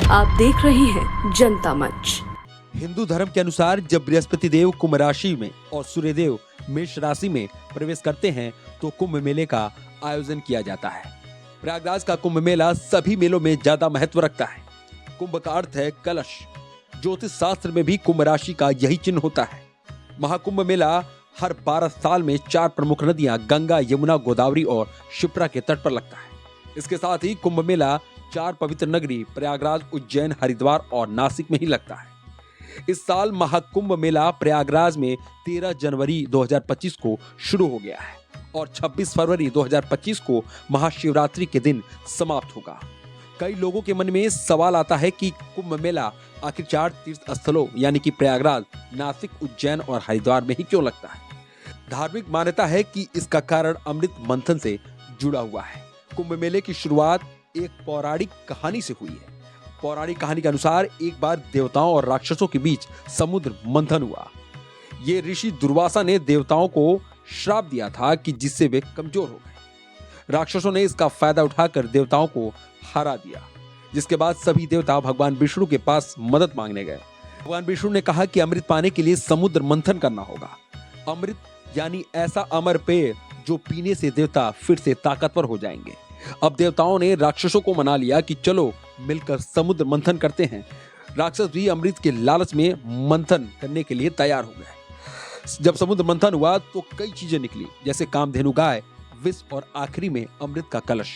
आप देख रहे हैं जनता मंच। हिंदू धर्म के अनुसार जब बृहस्पति देव कुंभ राशि में और सूर्य देव मेष राशि में प्रवेश करते हैं तो कुंभ मेले का आयोजन किया जाता है। प्रयागराज का कुंभ मेला सभी मेलों में ज्यादा महत्व रखता है। कुंभ का अर्थ है कलश। ज्योतिष शास्त्र में भी कुंभ राशि का यही चिन्ह होता है। महाकुंभ मेला हर 12 साल में 4 प्रमुख नदियां गंगा, यमुना, गोदावरी और शिप्रा के तट पर लगता है। इसके साथ ही कुंभ मेला 4 पवित्र नगरी प्रयागराज, उज्जैन, हरिद्वार और नासिक में ही लगता है। इस साल महाकुंभ मेला प्रयागराज में 13 जनवरी 2025 को शुरू हो गया है और 26 फरवरी 2025 को महाशिवरात्रि के दिन समाप्त होगा। कई लोगों के मन में सवाल आता है कि कुंभ मेला आखिर 4 तीर्थ स्थलों यानी कि प्रयागराज, नासिक, उज्जैन और हरिद्वार में ही क्यों लगता है। धार्मिक मान्यता है कि इसका कारण अमृत मंथन से जुड़ा हुआ है। कुंभ मेले की शुरुआत एक पौराणिक कहानी से हुई है। पौराणिक कहानी के अनुसार एक बार देवताओं और राक्षसों के बीच समुद्र मंथन हुआ। ये ऋषि दुर्वासा ने देवताओं को श्राप दिया था कि जिससे वे कमजोर हो गए। राक्षसों ने इसका फायदा उठाकर देवताओं को हरा दिया, जिसके बाद सभी देवता भगवान विष्णु के पास मदद मांगने गए। भगवान विष्णु ने कहा कि अमृत पाने के लिए समुद्र मंथन करना होगा। अमृत यानी ऐसा अमर पेय जो पीने से देवता फिर से ताकतवर हो जाएंगे। अब देवताओं ने राक्षसों को मना लिया कि चलो मिलकर समुद्र मंथन करते हैं। राक्षस भी अमृत के लालच में मंथन करने के लिए तैयार हो गए। जब समुद्र मंथन हुआ तो कई चीजें निकली, जैसे कामधेनु गाय, विष और आखिरी में अमृत का कलश।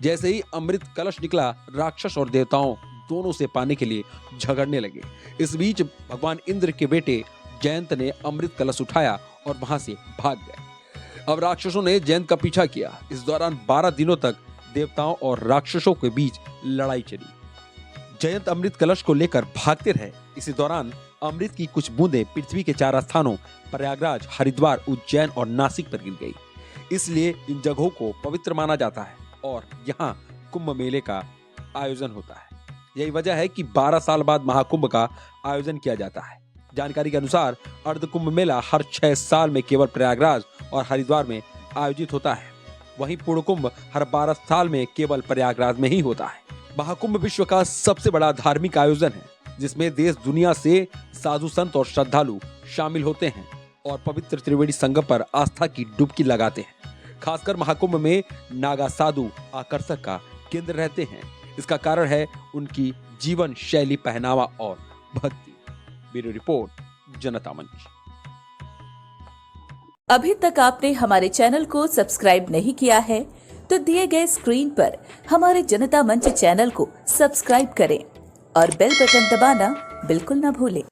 जैसे ही अमृत कलश निकला, राक्षस और देवताओं दोनों से पाने के लिए झगड़ने लगे। इस बीच भगवान इंद्र के बेटे जयंत ने अमृत कलश उठाया और वहां से भाग गए। अब राक्षसों ने जयंत का पीछा किया। इस दौरान 12 दिनों तक देवताओं और राक्षसों के बीच लड़ाई चली। जयंत अमृत कलश को लेकर भागते रहे। इसी दौरान अमृत की कुछ बूंदें पृथ्वी के 4 स्थानों प्रयागराज, हरिद्वार, उज्जैन और नासिक पर गिर गई। इसलिए इन जगहों को पवित्र माना जाता है और यहाँ कुंभ मेले का आयोजन होता है। यही वजह है कि 12 साल बाद महाकुंभ का आयोजन किया जाता है। जानकारी के अनुसार अर्ध कुंभ मेला हर 6 साल में केवल प्रयागराज और हरिद्वार में आयोजित होता है। वहीं पूर्ण कुंभ हर 12 साल में केवल प्रयागराज में ही होता है। महाकुंभ विश्व का सबसे बड़ा धार्मिक आयोजन है, जिसमें देश दुनिया से साधु संत और श्रद्धालु शामिल होते हैं और पवित्र त्रिवेणी संगम पर आस्था की डुबकी लगाते हैं। खासकर महाकुंभ में नागा साधु आकर्षक का केंद्र रहते हैं। इसका कारण है उनकी जीवन शैली, पहनावा और भक्ति। ब्यूरो रिपोर्ट, जनता मंच। अभी तक आपने हमारे चैनल को सब्सक्राइब नहीं किया है तो दिए गए स्क्रीन पर हमारे जनता मंच चैनल को सब्सक्राइब करें और बेल बटन दबाना बिल्कुल न भूलें।